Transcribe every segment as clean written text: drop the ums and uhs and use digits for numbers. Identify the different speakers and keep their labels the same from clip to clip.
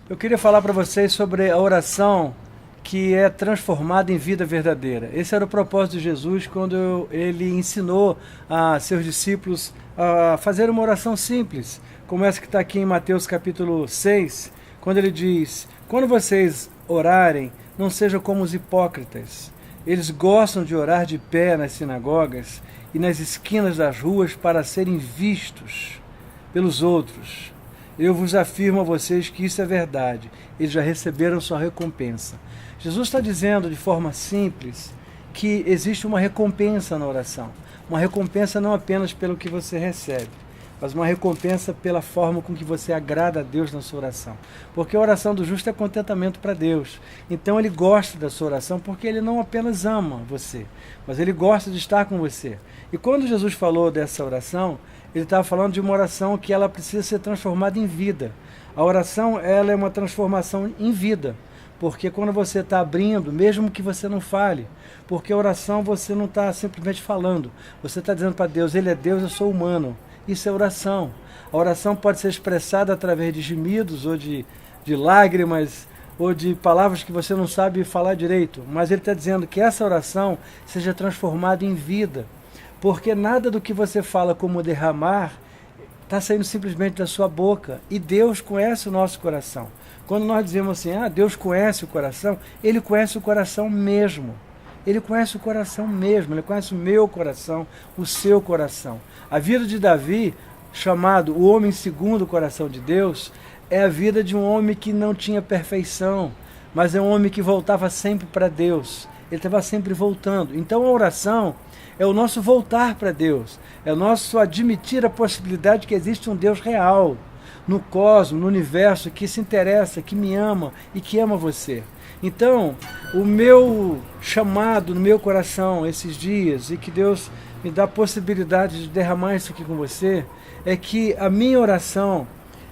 Speaker 1: Eu queria falar para vocês sobre a oração que é transformada em vida verdadeira. Esse era o propósito de Jesus quando ele ensinou a seus discípulos a fazer uma oração simples, como essa que está aqui em Mateus capítulo 6, quando ele diz: quando vocês orarem, não sejam como os hipócritas. Eles gostam de orar de pé nas sinagogas e nas esquinas das ruas para serem vistos pelos outros. Eu vos afirmo a vocês que isso é verdade. Eles já receberam sua recompensa. Jesus está dizendo de forma simples que existe uma recompensa na oração. Uma recompensa não apenas pelo que você recebe, mas uma recompensa pela forma com que você agrada a Deus na sua oração. Porque a oração do justo é contentamento para Deus. Então ele gosta da sua oração porque ele não apenas ama você, mas ele gosta de estar com você. E quando Jesus falou dessa oração, ele estava falando de uma oração que ela precisa ser transformada em vida. A oração, ela é uma transformação em vida. Porque quando você está abrindo, mesmo que você não fale, porque a oração você não está simplesmente falando. Você está dizendo para Deus: Ele é Deus, eu sou humano. Isso é oração. A oração pode ser expressada através de gemidos, ou de lágrimas, ou de palavras que você não sabe falar direito. Mas ele está dizendo que essa oração seja transformada em vida. Porque nada do que você fala como derramar está saindo simplesmente da sua boca. E Deus conhece o nosso coração. Quando nós dizemos assim: Deus conhece o coração, Ele conhece o coração mesmo. Ele conhece o coração mesmo, Ele conhece o meu coração, o seu coração. A vida de Davi, chamado o homem segundo o coração de Deus, é a vida de um homem que não tinha perfeição, mas é um homem que voltava sempre para Deus. Ele estava sempre voltando. Então a oração é o nosso voltar para Deus, é o nosso admitir a possibilidade de que existe um Deus real, no cosmos, no universo, que se interessa, que me ama e que ama você. Então, o meu chamado no meu coração esses dias, e que Deus me dá a possibilidade de derramar isso aqui com você, é que a minha oração,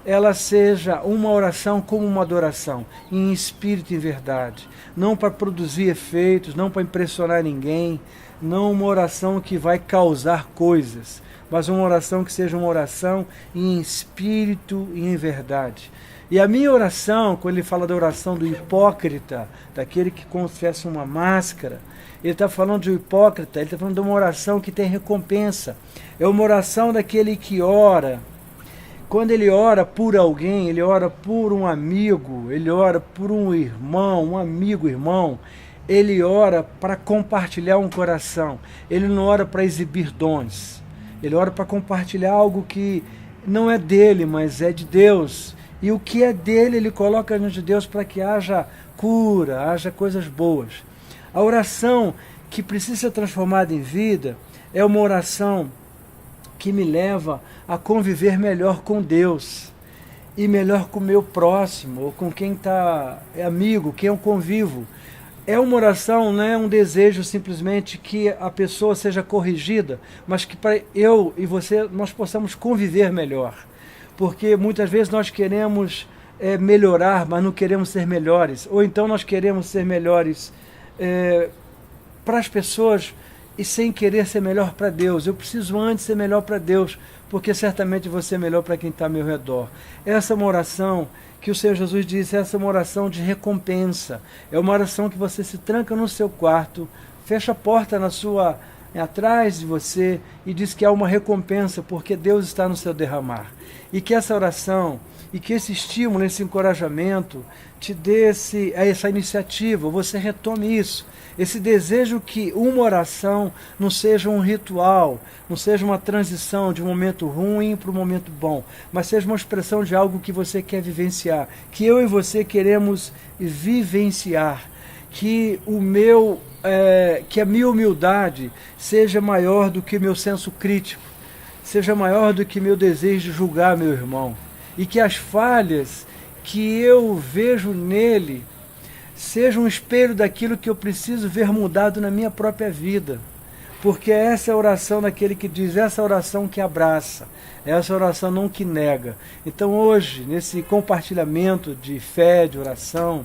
Speaker 1: ela seja uma oração como uma adoração, em espírito e em verdade. Não para produzir efeitos, não para impressionar ninguém, não uma oração que vai causar coisas, mas uma oração que seja uma oração em espírito e em verdade. E a minha oração, quando ele fala da oração do hipócrita, daquele que confessa uma máscara, ele está falando de um hipócrita, ele está falando de uma oração que tem recompensa. É uma oração daquele que ora. Quando ele ora por alguém, ele ora por um amigo, ele ora por um irmão, um amigo, irmão, ele ora para compartilhar um coração. Ele não ora para exibir dons. Ele ora para compartilhar algo que não é dele, mas é de Deus. E o que é dele, ele coloca diante de Deus para que haja cura, haja coisas boas. A oração que precisa ser transformada em vida é uma oração que me leva a conviver melhor com Deus e melhor com o meu próximo, ou com quem é amigo, quem eu convivo. É uma oração, não é um desejo simplesmente que a pessoa seja corrigida, mas que para eu e você nós possamos conviver melhor. Porque muitas vezes nós queremos melhorar, mas não queremos ser melhores. Ou então nós queremos ser melhores para as pessoas e sem querer ser melhor para Deus. Eu preciso antes ser melhor para Deus, porque certamente vou ser melhor para quem está ao meu redor. Essa é uma oração que o Senhor Jesus disse, essa é uma oração de recompensa. É uma oração que você se tranca no seu quarto, fecha a porta atrás de você e diz que há uma recompensa, porque Deus está no seu derramar. E que essa oração, e que esse estímulo, esse encorajamento, te dê essa iniciativa, você retome isso. Esse desejo que uma oração não seja um ritual, não seja uma transição de um momento ruim para um momento bom, mas seja uma expressão de algo que você quer vivenciar, que eu e você queremos vivenciar, que que a minha humildade seja maior do que meu senso crítico, seja maior do que meu desejo de julgar meu irmão, e que as falhas que eu vejo nele seja um espelho daquilo que eu preciso ver mudado na minha própria vida. Porque essa é a oração daquele que diz, essa é a oração que abraça, essa é a oração não que nega. Então hoje, nesse compartilhamento de fé, de oração,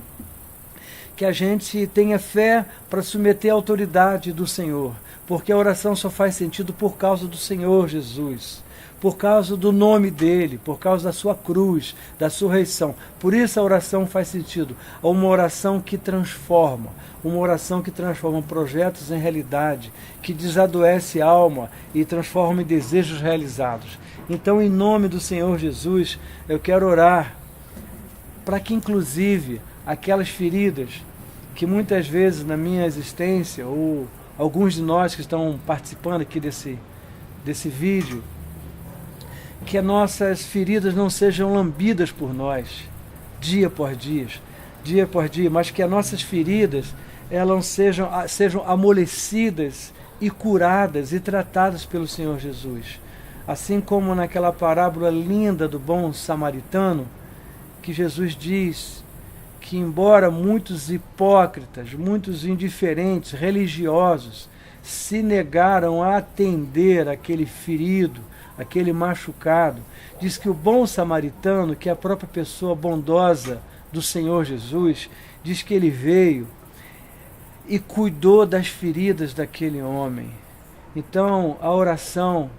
Speaker 1: que a gente tenha fé para submeter à autoridade do Senhor, porque a oração só faz sentido por causa do Senhor Jesus. por causa do nome dele, por causa da sua cruz, da ressurreição. Por isso a oração faz sentido. Uma oração que transforma, uma oração que transforma projetos em realidade, que desadoece a alma e transforma em desejos realizados. Então, em nome do Senhor Jesus, eu quero orar para que, inclusive, aquelas feridas que muitas vezes na minha existência, ou alguns de nós que estão participando aqui desse vídeo, que as nossas feridas não sejam lambidas por nós, dia por dia, mas que as nossas feridas elas sejam amolecidas e curadas e tratadas pelo Senhor Jesus. Assim como naquela parábola linda do bom samaritano, que Jesus diz que embora muitos hipócritas, muitos indiferentes, religiosos, se negaram a atender aquele ferido, aquele machucado, diz que o bom samaritano, que é a própria pessoa bondosa do Senhor Jesus, diz que ele veio e cuidou das feridas daquele homem. Então, a oração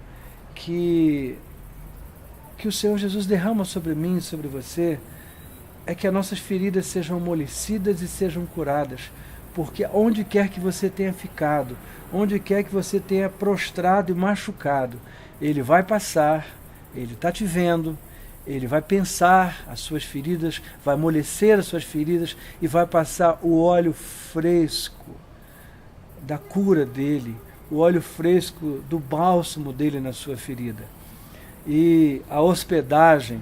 Speaker 1: que o Senhor Jesus derrama sobre mim e sobre você é que as nossas feridas sejam amolecidas e sejam curadas, porque onde quer que você tenha ficado, onde quer que você tenha prostrado e machucado, Ele vai passar, Ele está te vendo, Ele vai pensar as suas feridas, vai amolecer as suas feridas e vai passar o óleo fresco da cura dele, o óleo fresco do bálsamo dele na sua ferida. E a hospedagem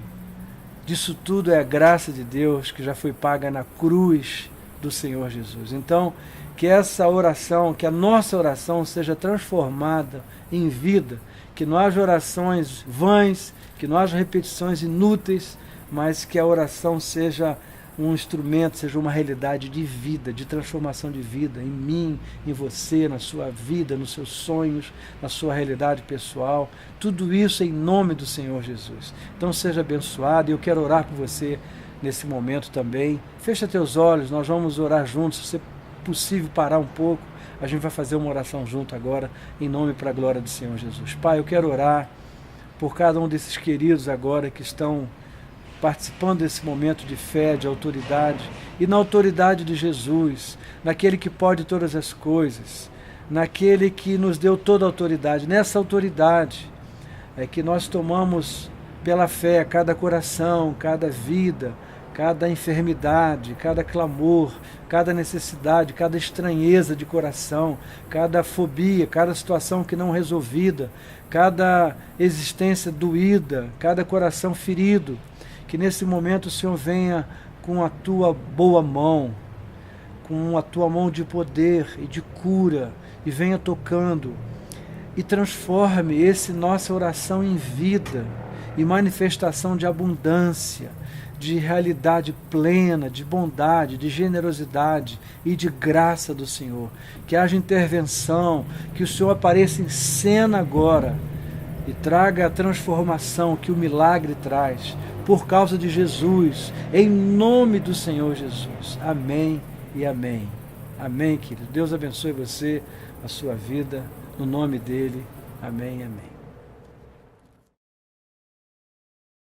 Speaker 1: disso tudo é a graça de Deus que já foi paga na cruz do Senhor Jesus. Então, que essa oração, que a nossa oração seja transformada em vida, que não haja orações vãs, que não haja repetições inúteis, mas que a oração seja um instrumento, seja uma realidade de vida, de transformação de vida em mim, em você, na sua vida, nos seus sonhos, na sua realidade pessoal. Tudo isso em nome do Senhor Jesus. Então seja abençoado e eu quero orar por você nesse momento também. Fecha teus olhos, nós vamos orar juntos. Se é possível parar um pouco, a gente vai fazer uma oração junto agora, em nome e para a glória do Senhor Jesus. Pai, eu quero orar por cada um desses queridos agora que estão participando desse momento de fé, de autoridade, e na autoridade de Jesus, naquele que pode todas as coisas, naquele que nos deu toda a autoridade. Nessa autoridade é que nós tomamos pela fé cada coração, cada vida, cada enfermidade, cada clamor, cada necessidade, cada estranheza de coração, cada fobia, cada situação que não resolvida, cada existência doída, cada coração ferido. Que nesse momento o Senhor venha com a tua boa mão, com a tua mão de poder e de cura, e venha tocando e transforme essa nossa oração em vida e manifestação de abundância, de realidade plena, de bondade, de generosidade e de graça do Senhor. Que haja intervenção, que o Senhor apareça em cena agora e traga a transformação que o milagre traz, por causa de Jesus, em nome do Senhor Jesus. Amém e amém. Amém, querido. Deus abençoe você, a sua vida, no nome dele. Amém e amém.